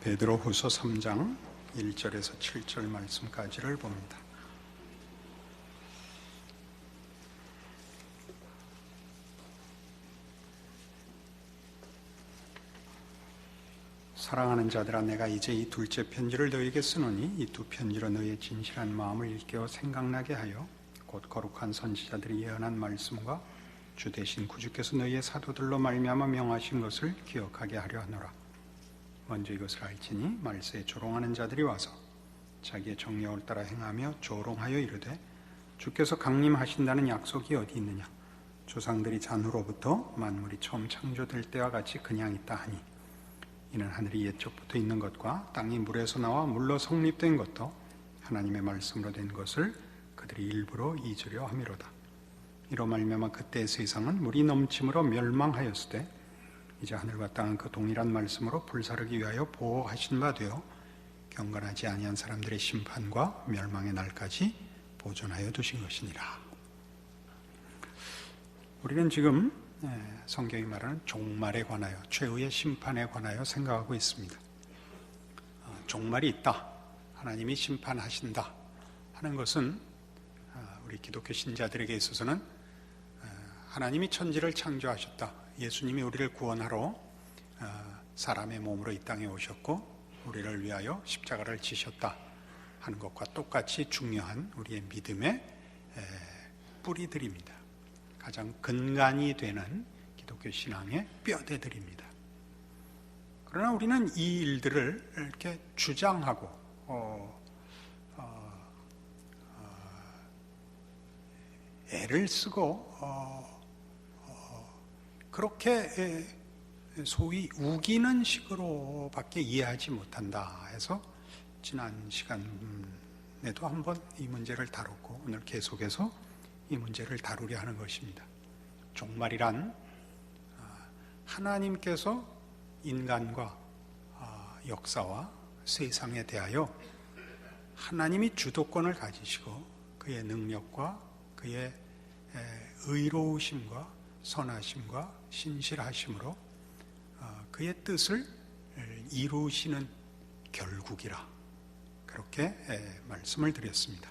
베드로후서 3장 1절에서 7절 말씀까지를 봅니다. 사랑하는 자들아, 내가 이제 이 둘째 편지를 너희에게 쓰노니 이 두 편지로 너희의 진실한 마음을 일깨워 생각나게 하여 곧 거룩한 선지자들이 예언한 말씀과 주 대신 구주께서 너희의 사도들로 말미암아 명하신 것을 기억하게 하려 하노라. 먼저 이것을 알지니 말세에 조롱하는 자들이 와서 자기의 정력을 따라 행하며 조롱하여 이르되 주께서 강림하신다는 약속이 어디 있느냐? 조상들이 잔후로부터 만물이 처음 창조될 때와 같이 그냥 있다 하니 이는 하늘이 옛적부터 있는 것과 땅이 물에서 나와 물로 성립된 것도 하나님의 말씀으로 된 것을 그들이 일부러 잊으려 함이로다. 이로 말미암아 그때의 세상은 물이 넘침으로 멸망하였으되 이제 하늘과 땅은 그 동일한 말씀으로 불사르기 위하여 보호하신 바 되어 경건하지 아니한 사람들의 심판과 멸망의 날까지 보존하여 두신 것이니라. 우리는 지금 성경이 말하는 종말에 관하여, 최후의 심판에 관하여 생각하고 있습니다. 종말이 있다, 하나님이 심판하신다 하는 것은 우리 기독교 신자들에게 있어서는 하나님이 천지를 창조하셨다, 예수님이 우리를 구원하러 사람의 몸으로 이 땅에 오셨고 우리를 위하여 십자가를 지셨다 하는 것과 똑같이 중요한 우리의 믿음의 뿌리들입니다. 가장 근간이 되는 기독교 신앙의 뼈대들입니다. 그러나 우리는 이 일들을 이렇게 주장하고 애를 쓰고 그렇게 소위 우기는 식으로밖에 이해하지 못한다 해서 지난 시간에도 한번 이 문제를 다뤘고 오늘 계속해서 이 문제를 다루려 하는 것입니다. 종말이란 하나님께서 인간과 역사와 세상에 대하여 하나님이 주도권을 가지시고 그의 능력과 그의 의로우심과 선하심과 신실하심으로 그의 뜻을 이루시는 결국이라, 그렇게 말씀을 드렸습니다.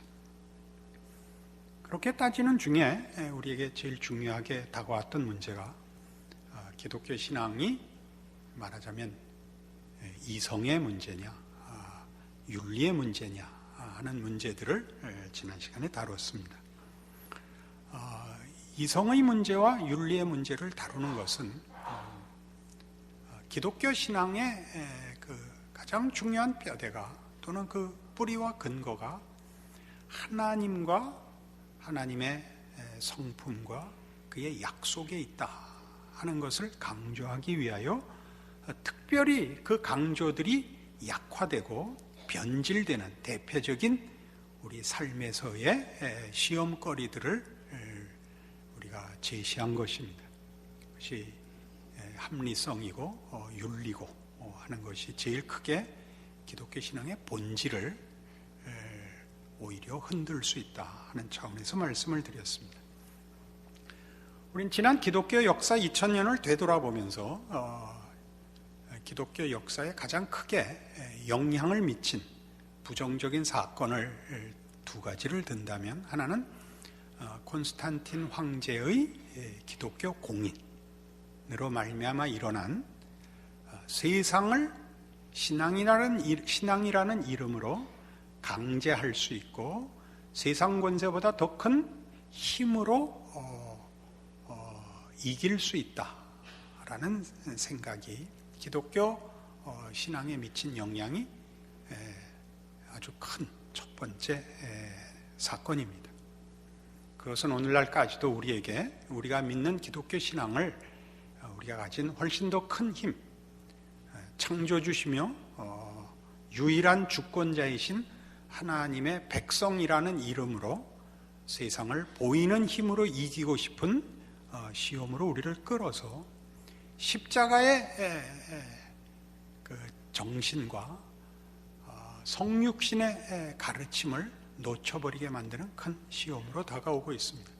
그렇게 따지는 중에 우리에게 제일 중요하게 다가왔던 문제가 기독교 신앙이 말하자면 이성의 문제냐 윤리의 문제냐 하는 문제들을 지난 시간에 다뤘습니다. 이성의 문제와 윤리의 문제를 다루는 것은 기독교 신앙의 그 가장 중요한 뼈대가 또는 그 뿌리와 근거가 하나님과 하나님의 성품과 그의 약속에 있다 하는 것을 강조하기 위하여 특별히 그 강조들이 약화되고 변질되는 대표적인 우리 삶에서의 시험거리들을 우리가 제시한 것입니다. 그것이 합리성이고 윤리고 하는 것이 제일 크게 기독교 신앙의 본질을 오히려 흔들 수 있다 하는 차원에서 말씀을 드렸습니다. 우린 지난 기독교 역사 2000년을 되돌아보면서 기독교 역사에 가장 크게 영향을 미친 부정적인 사건을 두 가지를 든다면 하나는 콘스탄틴 황제의 기독교 공인으로 말미암아 일어난 세상을 신앙이라는 이름으로 강제할 수 있고 세상 권세보다 더 큰 힘으로 이길 수 있다라는 생각이 기독교 신앙에 미친 영향이 아주 큰 첫 번째 사건입니다. 그것은 오늘날까지도 우리가 믿는 기독교 신앙을 우리가 가진 훨씬 더 큰 힘, 창조주시며 유일한 주권자이신 하나님의 백성이라는 이름으로 세상을 보이는 힘으로 이기고 싶은 시험으로 우리를 끌어서 십자가의 그 정신과 성육신의 가르침을 놓쳐버리게 만드는 큰 시험으로 다가오고 있습니다.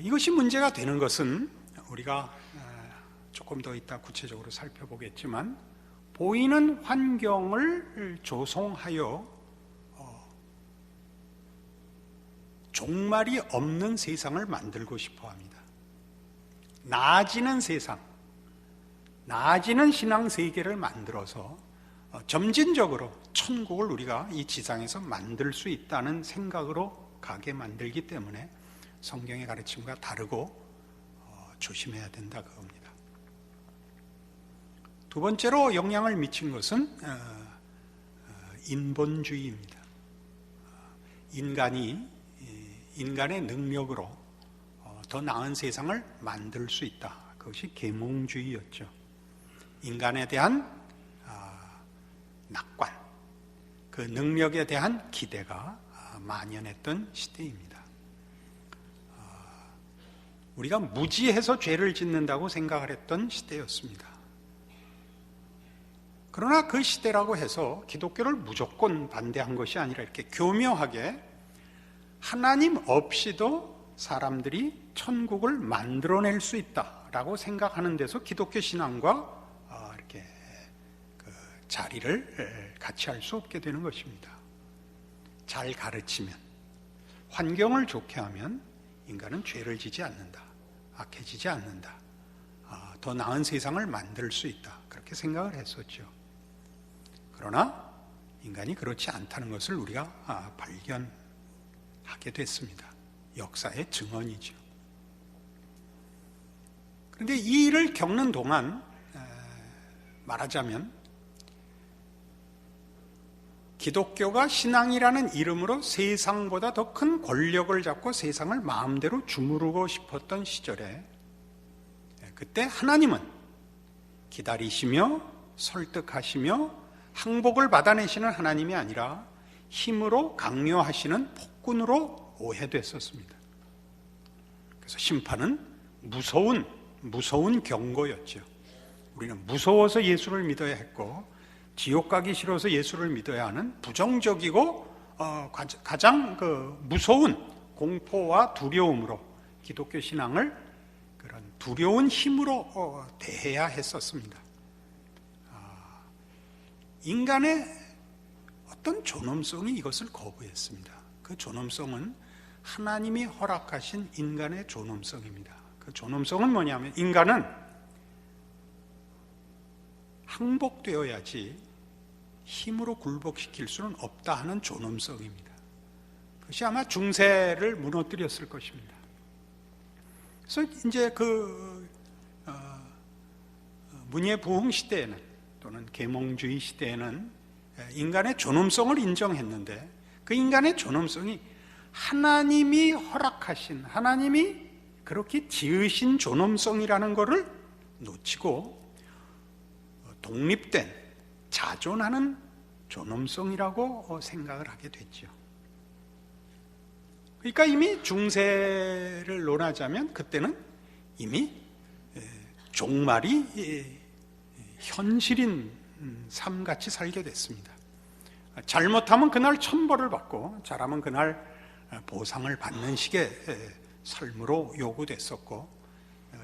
이것이 문제가 되는 것은 우리가 조금 더 이따 구체적으로 살펴보겠지만 보이는 환경을 조성하여 종말이 없는 세상을 만들고 싶어 합니다. 나아지는 세상, 나아지는 신앙 세계를 만들어서 점진적으로 천국을 우리가 이 지상에서 만들 수 있다는 생각으로 가게 만들기 때문에 성경의 가르침과 다르고 조심해야 된다 그겁니다. 두 번째로 영향을 미친 것은 인본주의입니다. 인간의 능력으로 더 나은 세상을 만들 수 있다. 그것이 계몽주의였죠. 인간에 대한 낙관, 그 능력에 대한 기대가 만연했던 시대입니다. 우리가 무지해서 죄를 짓는다고 생각을 했던 시대였습니다. 그러나 그 시대라고 해서 기독교를 무조건 반대한 것이 아니라 이렇게 교묘하게 하나님 없이도 사람들이 천국을 만들어낼 수 있다라고 생각하는 데서 기독교 신앙과 이렇게 그 자리를 같이 할 수 없게 되는 것입니다. 잘 가르치면, 환경을 좋게 하면 인간은 죄를 지지 않는다, 악해지지 않는다, 더 나은 세상을 만들 수 있다, 그렇게 생각을 했었죠. 그러나 인간이 그렇지 않다는 것을 우리가 발견하게 됐습니다. 역사의 증언이죠. 그런데 이 일을 겪는 동안 말하자면 기독교가 신앙이라는 이름으로 세상보다 더 큰 권력을 잡고 세상을 마음대로 주무르고 싶었던 시절에 그때 하나님은 기다리시며 설득하시며 항복을 받아내시는 하나님이 아니라 힘으로 강요하시는 폭군으로 오해됐었습니다. 그래서 심판은 무서운 경고였죠. 우리는 무서워서 예수를 믿어야 했고 지옥 가기 싫어서 예수를 믿어야 하는 부정적이고 가장 무서운 공포와 두려움으로 기독교 신앙을 그런 두려운 힘으로 대해야 했었습니다. 인간의 어떤 존엄성이 이것을 거부했습니다. 그 존엄성은 하나님이 허락하신 인간의 존엄성입니다. 그 존엄성은 뭐냐면 인간은 항복되어야지 힘으로 굴복시킬 수는 없다 하는 존엄성입니다. 그것이 아마 중세를 무너뜨렸을 것입니다. 그래서 이제 문예부흥 시대에는 또는 계몽주의 시대에는 인간의 존엄성을 인정했는데 그 인간의 존엄성이 하나님이 허락하신, 하나님이 그렇게 지으신 존엄성이라는 것을 놓치고 독립된 자존하는 존엄성이라고 생각을 하게 됐죠. 그러니까 이미 중세를 논하자면 그때는 이미 종말이 현실인 삶같이 살게 됐습니다. 잘못하면 그날 천벌을 받고 잘하면 그날 보상을 받는 식의 삶으로 요구됐었고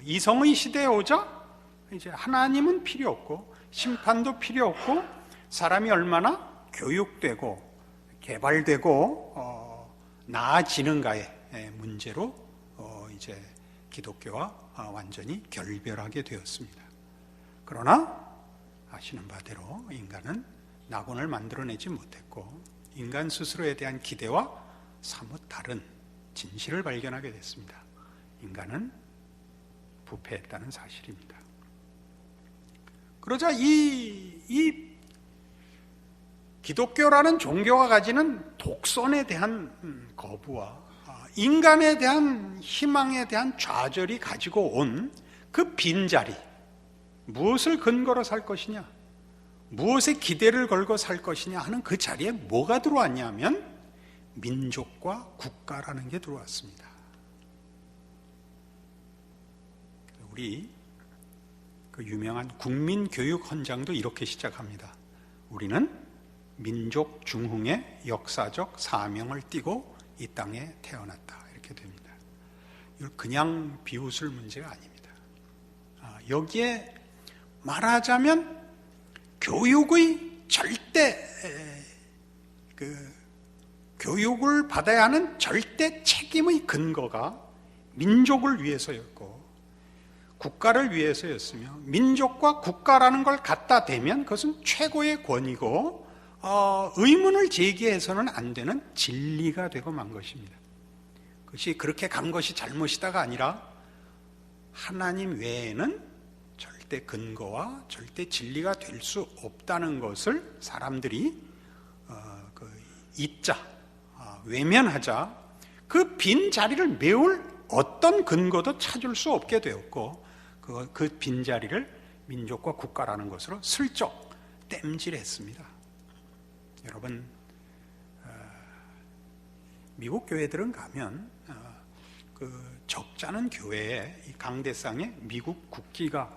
이성의 시대에 오자 이제 하나님은 필요 없고 심판도 필요 없고 사람이 얼마나 교육되고 개발되고 나아지는가의 문제로 이제 기독교와 완전히 결별하게 되었습니다. 그러나 아시는 바대로 인간은 낙원을 만들어내지 못했고 인간 스스로에 대한 기대와 사뭇 다른 진실을 발견하게 됐습니다. 인간은 부패했다는 사실입니다. 그러자 이 기독교라는 종교가 가지는 독선에 대한 거부와 인간에 대한 희망에 대한 좌절이 가지고 온 그 빈자리, 무엇을 근거로 살 것이냐, 무엇에 기대를 걸고 살 것이냐 하는 그 자리에 뭐가 들어왔냐면 민족과 국가라는 게 들어왔습니다. 우리 그 유명한 국민교육 헌장도 이렇게 시작합니다. 우리는 민족 중흥의 역사적 사명을 띠고 이 땅에 태어났다. 이렇게 됩니다. 이걸 그냥 비웃을 문제가 아닙니다. 여기에 말하자면 교육의 절대 교육을 받아야 하는 절대 책임의 근거가 민족을 위해서였고 국가를 위해서였으며, 민족과 국가라는 걸 갖다 대면 그것은 최고의 권위고 의문을 제기해서는 안 되는 진리가 되고 만 것입니다. 그것이 그렇게 간 것이 잘못이다가 아니라 하나님 외에는 절대 근거와 절대 진리가 될 수 없다는 것을 사람들이 잊자, 외면하자, 그 빈 자리를 메울 어떤 근거도 찾을 수 없게 되었고, 그 빈자리를 민족과 국가라는 것으로 슬쩍 땜질했습니다. 여러분, 미국 교회들은 가면 그 적잖은 교회에 이 강대상에 미국 국기가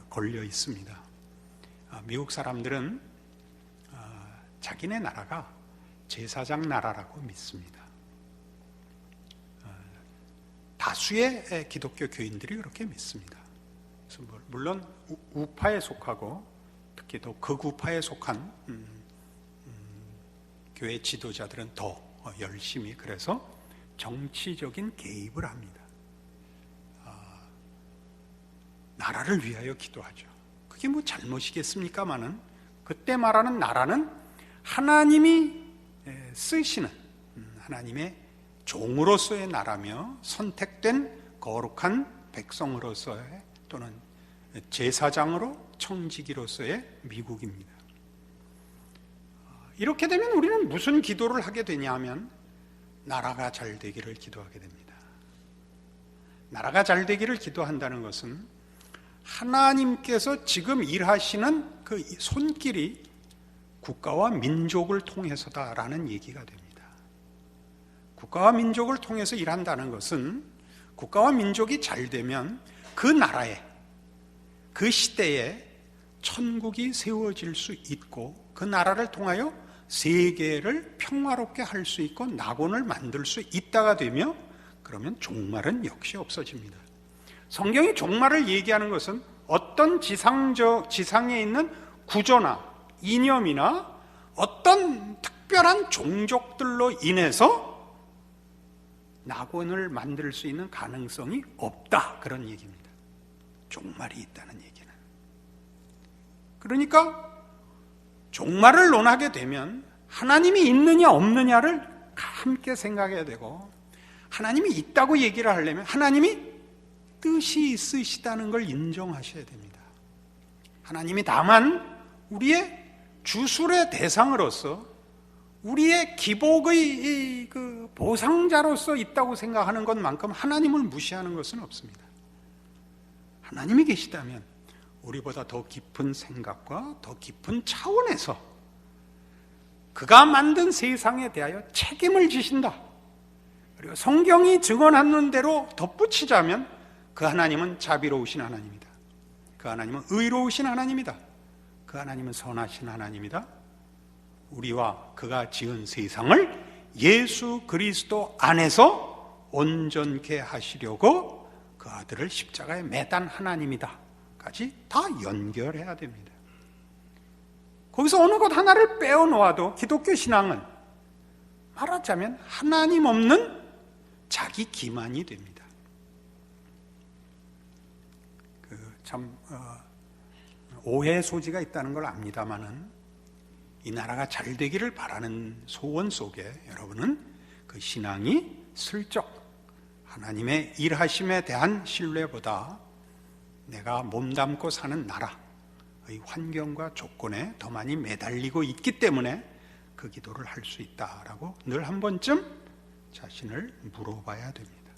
걸려 있습니다. 미국 사람들은 자기네 나라가 제사장 나라라고 믿습니다. 다수의 기독교 교인들이 그렇게 믿습니다. 그래서 물론 우파에 속하고 특히 더 극우파에 속한 교회 지도자들은 더 열심히 그래서 정치적인 개입을 합니다. 나라를 위하여 기도하죠. 그게 뭐 잘못이겠습니까마는, 그때 말하는 나라는 하나님이 쓰시는 하나님의 종으로서의 나라며 선택된 거룩한 백성으로서의 또는 제사장으로 청지기로서의 미국입니다. 이렇게 되면 우리는 무슨 기도를 하게 되냐 하면 나라가 잘 되기를 기도하게 됩니다. 나라가 잘 되기를 기도한다는 것은 하나님께서 지금 일하시는 그 손길이 국가와 민족을 통해서다라는 얘기가 됩니다. 국가와 민족을 통해서 일한다는 것은 국가와 민족이 잘 되면 그 나라에, 그 시대에 천국이 세워질 수 있고 그 나라를 통하여 세계를 평화롭게 할 수 있고 낙원을 만들 수 있다가 되며, 그러면 종말은 역시 없어집니다. 성경이 종말을 얘기하는 것은 어떤 지상에 있는 구조나 이념이나 어떤 특별한 종족들로 인해서 낙원을 만들 수 있는 가능성이 없다, 그런 얘기입니다. 종말이 있다는 얘기는. 그러니까 종말을 논하게 되면 하나님이 있느냐 없느냐를 함께 생각해야 되고, 하나님이 있다고 얘기를 하려면 하나님이 뜻이 있으시다는 걸 인정하셔야 됩니다. 하나님이 다만 우리의 주술의 대상으로서, 우리의 기복의 그 보상자로서 있다고 생각하는 것만큼 하나님을 무시하는 것은 없습니다. 하나님이 계시다면 우리보다 더 깊은 생각과 더 깊은 차원에서 그가 만든 세상에 대하여 책임을 지신다. 그리고 성경이 증언하는 대로 덧붙이자면 그 하나님은 자비로우신 하나님이다. 그 하나님은 의로우신 하나님이다. 그 하나님은 선하신 하나님이다. 우리와 그가 지은 세상을 예수 그리스도 안에서 온전케 하시려고 그 아들을 십자가에 매단 하나님이다 까지 다 연결해야 됩니다. 거기서 어느 것 하나를 빼어놓아도 기독교 신앙은 말하자면 하나님 없는 자기 기만이 됩니다. 참 오해의 소지가 있다는 걸 압니다마는 이 나라가 잘 되기를 바라는 소원 속에 여러분은 그 신앙이 슬쩍 하나님의 일하심에 대한 신뢰보다 내가 몸담고 사는 나라의 환경과 조건에 더 많이 매달리고 있기 때문에 그 기도를 할 수 있다라고 늘 한 번쯤 자신을 물어봐야 됩니다.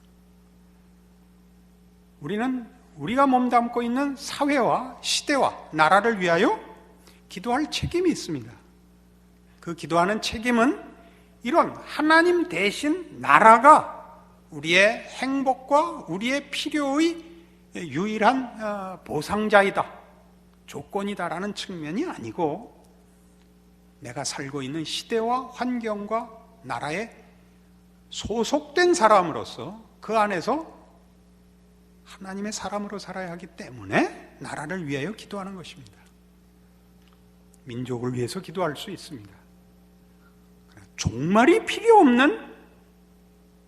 우리는 우리가 몸담고 있는 사회와 시대와 나라를 위하여 기도할 책임이 있습니다. 그 기도하는 책임은 이런 하나님 대신 나라가 우리의 행복과 우리의 필요의 유일한 보상자이다, 조건이다라는 측면이 아니고, 내가 살고 있는 시대와 환경과 나라에 소속된 사람으로서 그 안에서 하나님의 사람으로 살아야 하기 때문에 나라를 위하여 기도하는 것입니다. 민족을 위해서 기도할 수 있습니다. 종말이 필요 없는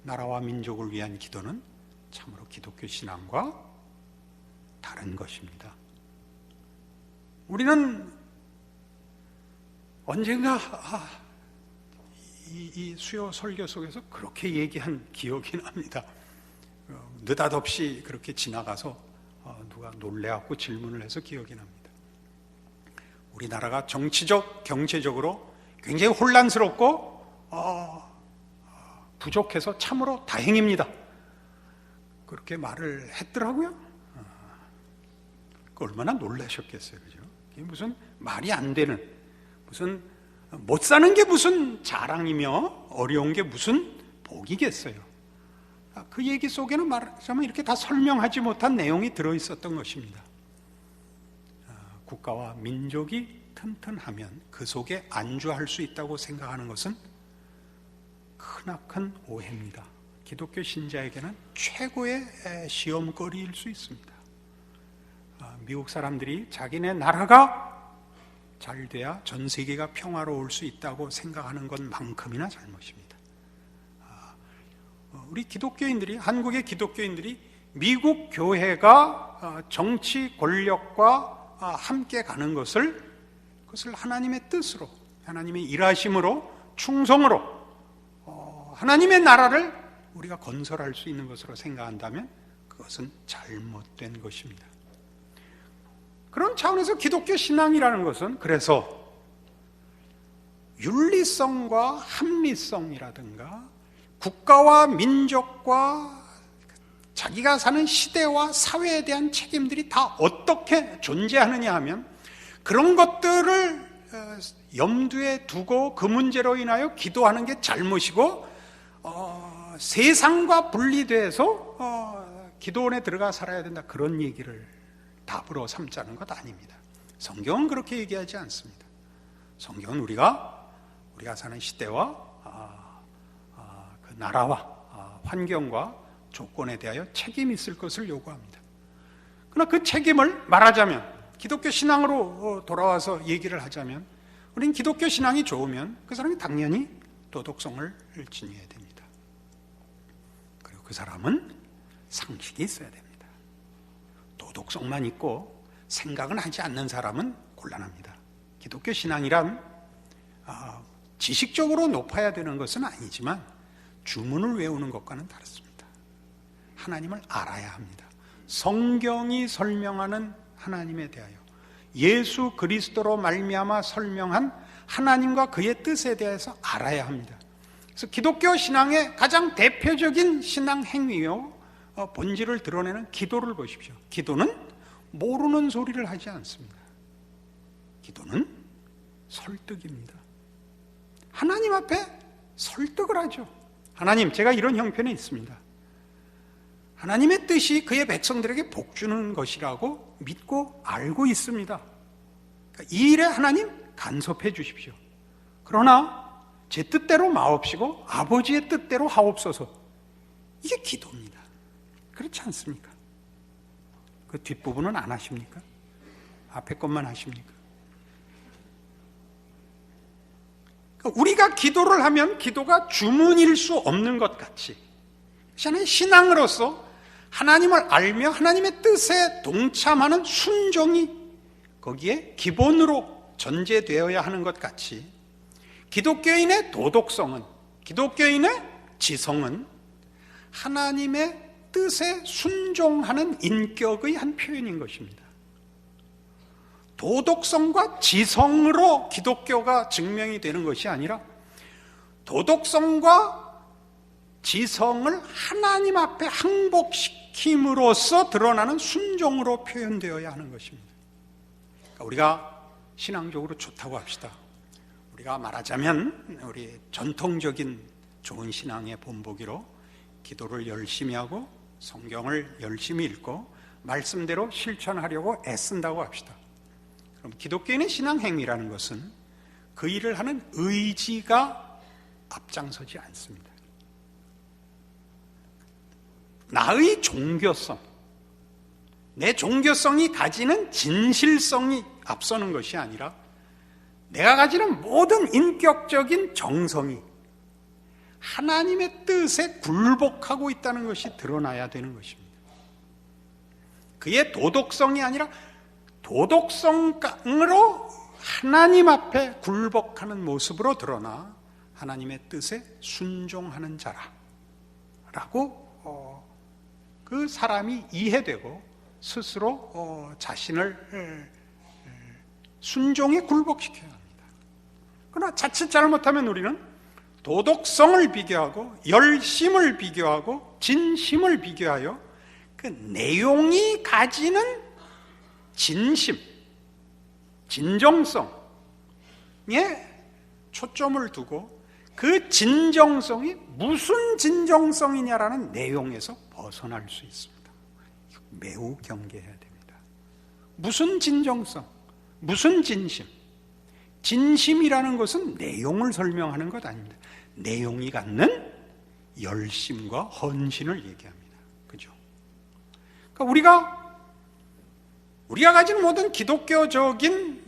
나라와 민족을 위한 기도는 참으로 기독교 신앙과 다른 것입니다. 우리는 언젠가 이 수요 설교 속에서 그렇게 얘기한 기억이 납니다. 느닷없이 그렇게 지나가서 누가 놀래갖고 질문을 해서 기억이 납니다. 우리나라가 정치적, 경제적으로 굉장히 혼란스럽고 부족해서 참으로 다행입니다. 그렇게 말을 했더라고요. 얼마나 놀라셨겠어요, 그죠? 이게 무슨 말이 안 되는, 무슨 못 사는 게 무슨 자랑이며 어려운 게 무슨 복이겠어요. 그 얘기 속에는 말하자면 이렇게 다 설명하지 못한 내용이 들어있었던 것입니다. 국가와 민족이 튼튼하면 그 속에 안주할 수 있다고 생각하는 것은 크나큰 오해입니다. 기독교 신자에게는 최고의 시험거리일 수 있습니다. 미국 사람들이 자기네 나라가 잘 돼야 전 세계가 평화로울 수 있다고 생각하는 것만큼이나 잘못입니다. 우리 기독교인들이, 한국의 기독교인들이 미국 교회가 정치 권력과 함께 가는 그것을 하나님의 뜻으로, 하나님의 일하심으로, 충성으로 하나님의 나라를 우리가 건설할 수 있는 것으로 생각한다면 그것은 잘못된 것입니다. 그런 차원에서 기독교 신앙이라는 것은 그래서 윤리성과 합리성이라든가 국가와 민족과 자기가 사는 시대와 사회에 대한 책임들이 다 어떻게 존재하느냐 하면 그런 것들을 염두에 두고 그 문제로 인하여 기도하는 게 잘못이고 세상과 분리돼서 기도원에 들어가 살아야 된다, 그런 얘기를 답으로 삼자는 것 아닙니다. 성경은 그렇게 얘기하지 않습니다. 성경은 우리가 사는 시대와 그 나라와 환경과 조건에 대하여 책임이 있을 것을 요구합니다. 그러나 그 책임을 말하자면, 기독교 신앙으로 돌아와서 얘기를 하자면, 우리는 기독교 신앙이 좋으면 그 사람이 당연히 도덕성을 지녀야 됩니다. 그리고 그 사람은 상식이 있어야 됩니다. 도덕성만 있고 생각은 하지 않는 사람은 곤란합니다. 기독교 신앙이란 지식적으로 높아야 되는 것은 아니지만 주문을 외우는 것과는 다릅니다. 하나님을 알아야 합니다. 성경이 설명하는 하나님에 대하여, 예수 그리스도로 말미암아 설명한 하나님과 그의 뜻에 대해서 알아야 합니다. 그래서 기독교 신앙의 가장 대표적인 신앙 행위요, 본질을 드러내는 기도를 보십시오. 기도는 모르는 소리를 하지 않습니다. 기도는 설득입니다. 하나님 앞에 설득을 하죠. 하나님, 제가 이런 형편에 있습니다. 하나님의 뜻이 그의 백성들에게 복 주는 것이라고 믿고 알고 있습니다. 그러니까 이 일에 하나님 간섭해 주십시오. 그러나 제 뜻대로 마옵시고 아버지의 뜻대로 하옵소서. 이게 기도입니다. 그렇지 않습니까? 그 뒷부분은 안 하십니까? 앞에 것만 하십니까? 그러니까 우리가 기도를 하면 기도가 주문일 수 없는 것 같이, 저는 신앙으로서 하나님을 알며 하나님의 뜻에 동참하는 순종이 거기에 기본으로 전제되어야 하는 것 같이, 기독교인의 도덕성은, 기독교인의 지성은 하나님의 뜻에 순종하는 인격의 한 표현인 것입니다. 도덕성과 지성으로 기독교가 증명이 되는 것이 아니라 도덕성과 지성을 하나님 앞에 항복시킴으로써 드러나는 순종으로 표현되어야 하는 것입니다. 그러니까 우리가 신앙적으로 좋다고 합시다. 우리가 말하자면 우리 전통적인 좋은 신앙의 본보기로 기도를 열심히 하고 성경을 열심히 읽고 말씀대로 실천하려고 애쓴다고 합시다. 그럼 기독교인의 신앙 행위라는 것은 그 일을 하는 의지가 앞장서지 않습니다. 나의 종교성, 내 종교성이 가지는 진실성이 앞서는 것이 아니라 내가 가지는 모든 인격적인 정성이 하나님의 뜻에 굴복하고 있다는 것이 드러나야 되는 것입니다. 그의 도덕성이 아니라 도덕성으로 하나님 앞에 굴복하는 모습으로 드러나 하나님의 뜻에 순종하는 자라라고 그 사람이 이해되고 스스로 자신을 순종에 굴복시켜야 합니다. 그러나 자칫 잘못하면 우리는 도덕성을 비교하고 열심을 비교하고 진심을 비교하여 그 내용이 가지는 진심, 진정성에 초점을 두고 그 진정성이 무슨 진정성이냐라는 내용에서 벗어날 수 있습니다. 매우 경계해야 됩니다. 무슨 진정성, 무슨 진심. 진심이라는 것은 내용을 설명하는 것 아닙니다. 내용이 갖는 열심과 헌신을 얘기합니다. 그죠? 그러니까 우리가 가진 모든 기독교적인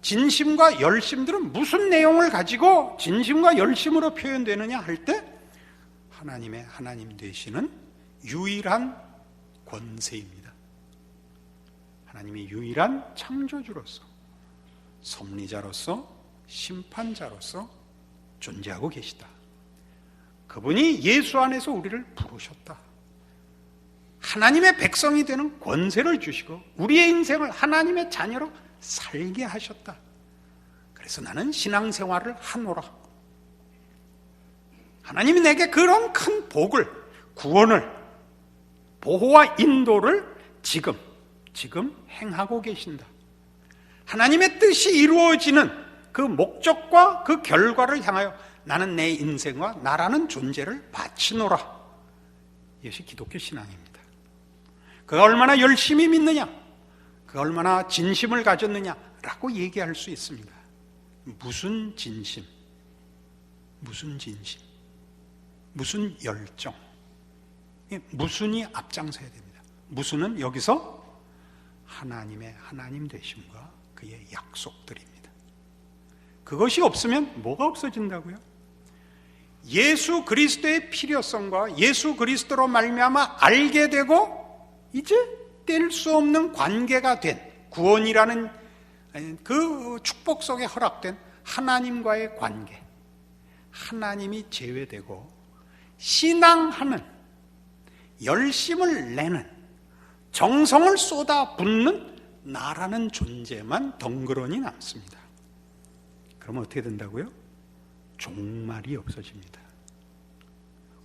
진심과 열심들은 무슨 내용을 가지고 진심과 열심으로 표현되느냐 할 때 하나님의 하나님 되시는 유일한 권세입니다. 하나님이 유일한 창조주로서 섭리자로서 심판자로서 존재하고 계시다. 그분이 예수 안에서 우리를 부르셨다. 하나님의 백성이 되는 권세를 주시고 우리의 인생을 하나님의 자녀로 살게 하셨다. 그래서 나는 신앙생활을 하노라. 하나님이 내게 그런 큰 복을, 구원을, 보호와 인도를 지금 행하고 계신다. 하나님의 뜻이 이루어지는 그 목적과 그 결과를 향하여 나는 내 인생과 나라는 존재를 바치노라. 이것이 기독교 신앙입니다. 그가 얼마나 열심히 믿느냐, 그가 얼마나 진심을 가졌느냐라고 얘기할 수 있습니다. 무슨 진심, 무슨 진심, 무슨 열정, 무슨이 앞장서야 됩니다. 무슨은 여기서 하나님의 하나님 되심과 그의 약속들입니다. 그것이 없으면 뭐가 없어진다고요? 예수 그리스도의 필요성과 예수 그리스도로 말미암아 알게 되고 이제 뗄 수 없는 관계가 된 구원이라는 그 축복 속에 허락된 하나님과의 관계, 하나님이 제외되고 신앙하는, 열심을 내는, 정성을 쏟아붓는 나라는 존재만 덩그러니 남습니다. 그러면 어떻게 된다고요? 종말이 없어집니다.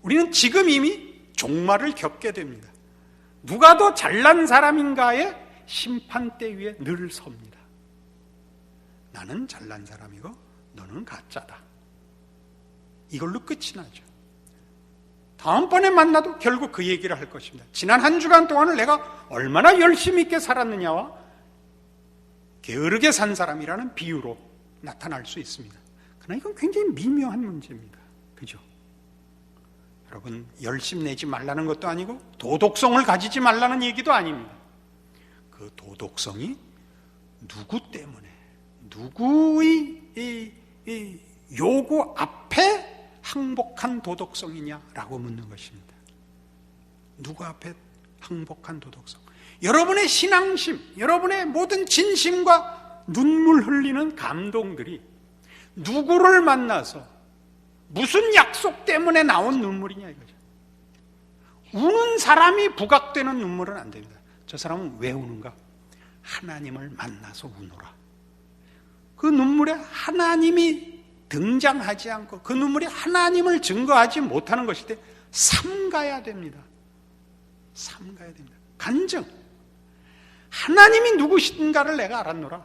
우리는 지금 이미 종말을 겪게 됩니다. 누가 더 잘난 사람인가의 심판대 위에 늘 섭니다. 나는 잘난 사람이고 너는 가짜다. 이걸로 끝이 나죠. 다음번에 만나도 결국 그 얘기를 할 것입니다. 지난 한 주간 동안을 내가 얼마나 열심히 있게 살았느냐와 게으르게 산 사람이라는 비유로 나타날 수 있습니다. 그러나 이건 굉장히 미묘한 문제입니다. 그죠? 여러분, 열심 내지 말라는 것도 아니고 도덕성을 가지지 말라는 얘기도 아닙니다. 그 도덕성이 누구 때문에, 누구의 요구 앞에 항복한 도덕성이냐라고 묻는 것입니다. 누구 앞에 항복한 도덕성? 여러분의 신앙심, 여러분의 모든 진심과 눈물 흘리는 감동들이 누구를 만나서 무슨 약속 때문에 나온 눈물이냐 이거죠. 우는 사람이 부각되는 눈물은 안 됩니다. 저 사람은 왜 우는가? 하나님을 만나서 우노라. 그 눈물에 하나님이 등장하지 않고 그 눈물이 하나님을 증거하지 못하는 것일 때 삼가야 됩니다. 삼가야 됩니다. 간증. 하나님이 누구신가를 내가 알았노라.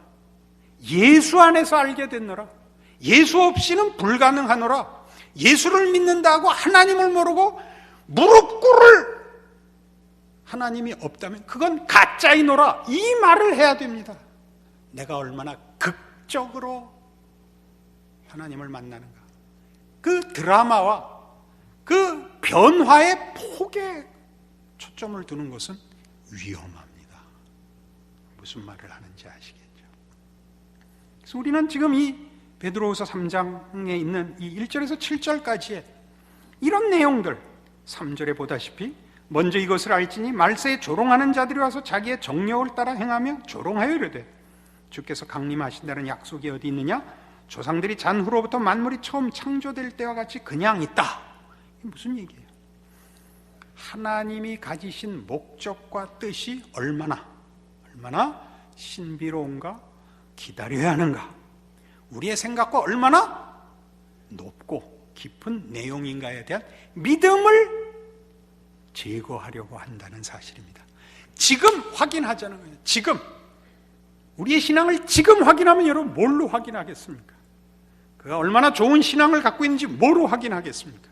예수 안에서 알게 됐노라. 예수 없이는 불가능하노라. 예수를 믿는다고 하나님을 모르고 무릎 꿇을 하나님이 없다면 그건 가짜이노라. 이 말을 해야 됩니다. 내가 얼마나 극적으로 하나님을 만나는가. 그 드라마와 그 변화의 폭에 초점을 두는 것은 위험합니다. 무슨 말을 하는지 아시겠죠? 그래서 우리는 지금 이 베드로후서 3장에 있는 이 1절에서 7절까지의 이런 내용들, 3절에 보다시피 먼저 이것을 알지니 말세에 조롱하는 자들이 와서 자기의 정력을 따라 행하며 조롱하여 이르되 주께서 강림하신다는 약속이 어디 있느냐? 조상들이 잔 후로부터 만물이 처음 창조될 때와 같이 그냥 있다. 이게 무슨 얘기예요? 하나님이 가지신 목적과 뜻이 얼마나 신비로운가, 기다려야 하는가, 우리의 생각과 얼마나 높고 깊은 내용인가에 대한 믿음을 제거하려고 한다는 사실입니다. 지금 확인하자는 거예요. 지금 우리의 신앙을 지금 확인하면 여러분 뭘로 확인하겠습니까? 그가 얼마나 좋은 신앙을 갖고 있는지 뭐로 확인하겠습니까?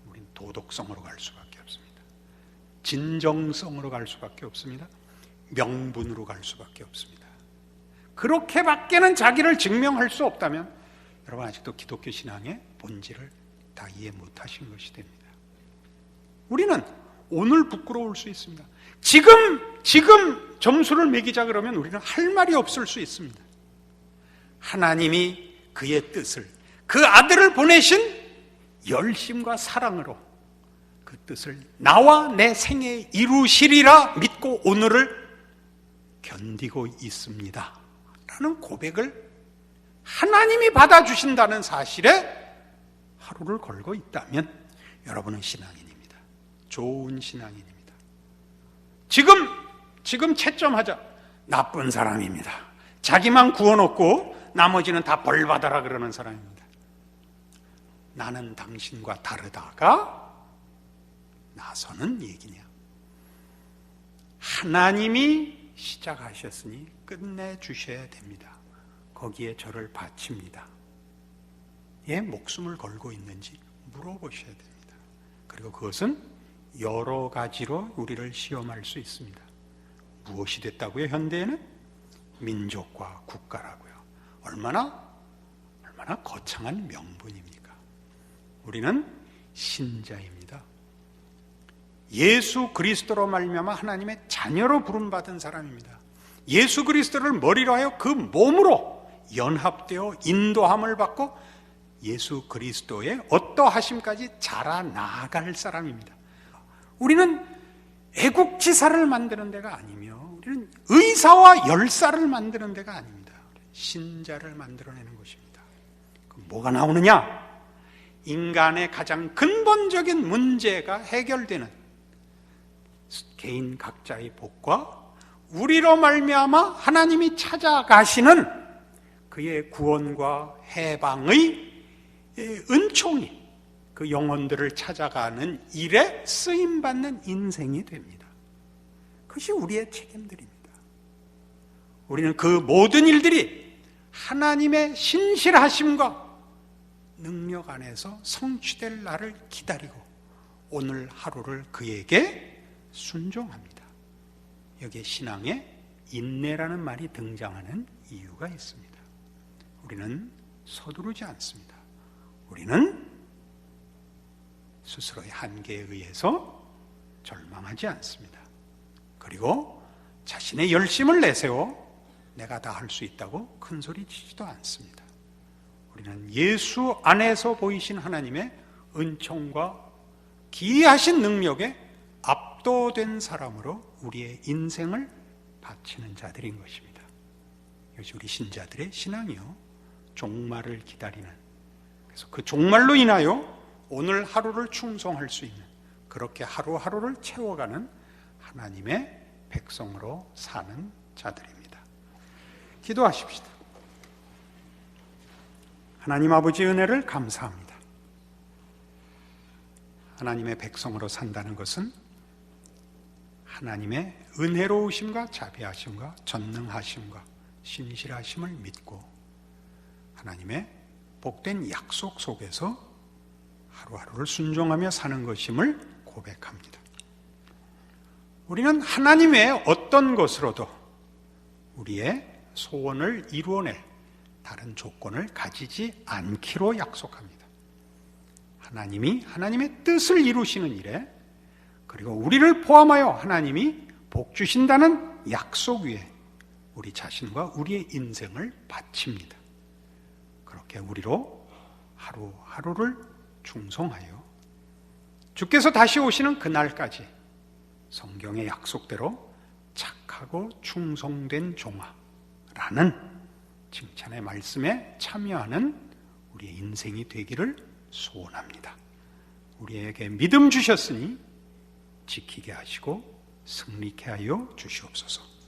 우린 도덕성으로 갈 수밖에 없습니다. 진정성으로 갈 수밖에 없습니다. 명분으로 갈 수밖에 없습니다. 그렇게밖에는 자기를 증명할 수 없다면 여러분 아직도 기독교 신앙의 본질을 다 이해 못하신 것이 됩니다. 우리는 오늘 부끄러울 수 있습니다. 지금 점수를 매기자 그러면 우리는 할 말이 없을 수 있습니다. 하나님이 그의 뜻을, 그 아들을 보내신 열심과 사랑으로 그 뜻을 나와 내 생애에 이루시리라 믿고 오늘을 견디고 있습니다 라는 고백을 하나님이 받아주신다는 사실에 하루를 걸고 있다면 여러분은 신앙인입니다. 좋은 신앙인입니다. 지금 채점하자. 나쁜 사람입니다. 자기만 구원받고 나머지는 다 벌받아라 그러는 사람입니다. 나는 당신과 다르다가 나서는 얘기냐? 하나님이 시작하셨으니 끝내주셔야 됩니다. 거기에 저를 바칩니다. 예, 목숨을 걸고 있는지 물어보셔야 됩니다. 그리고 그것은 여러 가지로 우리를 시험할 수 있습니다. 무엇이 됐다고요? 현대에는 민족과 국가라고요. 얼마나 거창한 명분입니까? 우리는 신자입니다. 예수 그리스도로 말미암아 하나님의 자녀로 부름받은 사람입니다. 예수 그리스도를 머리로 하여 그 몸으로 연합되어 인도함을 받고 예수 그리스도의 어떠하심까지 자라나갈 사람입니다. 우리는 애국지사를 만드는 데가 아니며 우리는 의사와 열사를 만드는 데가 아닙니다. 신자를 만들어내는 것입니다. 그럼 뭐가 나오느냐? 인간의 가장 근본적인 문제가 해결되는 개인 각자의 복과 우리로 말미암아 하나님이 찾아가시는 그의 구원과 해방의 은총이 그 영혼들을 찾아가는 일에 쓰임받는 인생이 됩니다. 그것이 우리의 책임들입니다. 우리는 그 모든 일들이 하나님의 신실하심과 능력 안에서 성취될 날을 기다리고 오늘 하루를 그에게 순종합니다. 여기에 신앙에 인내라는 말이 등장하는 이유가 있습니다. 우리는 서두르지 않습니다. 우리는 스스로의 한계에 의해서 절망하지 않습니다. 그리고 자신의 열심을 내세워 내가 다 할 수 있다고 큰소리 치지도 않습니다. 우리는 예수 안에서 보이신 하나님의 은총과 기이하신 능력에 압도된 사람으로 우리의 인생을 바치는 자들인 것입니다. 이것이 우리 신자들의 신앙이요, 종말을 기다리는, 그래서 그 종말로 인하여 오늘 하루를 충성할 수 있는, 그렇게 하루하루를 채워가는 하나님의 백성으로 사는 자들입니다. 기도하십시다. 하나님 아버지 은혜를 감사합니다. 하나님의 백성으로 산다는 것은 하나님의 은혜로우심과 자비하심과 전능하심과 신실하심을 믿고 하나님의 복된 약속 속에서 하루하루를 순종하며 사는 것임을 고백합니다. 우리는 하나님 외에 어떤 것으로도 우리의 소원을 이루어낼 다른 조건을 가지지 않기로 약속합니다. 하나님이 하나님의 뜻을 이루시는 일에, 그리고 우리를 포함하여 하나님이 복 주신다는 약속 위에 우리 자신과 우리의 인생을 바칩니다. 그렇게 우리로 하루하루를 충성하여 주께서 다시 오시는 그날까지 성경의 약속대로 착하고 충성된 종아라는 칭찬의 말씀에 참여하는 우리의 인생이 되기를 소원합니다. 우리에게 믿음 주셨으니 지키게 하시고 승리케 하여 주시옵소서.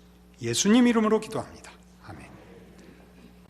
예수님 이름으로 기도합니다. 아멘.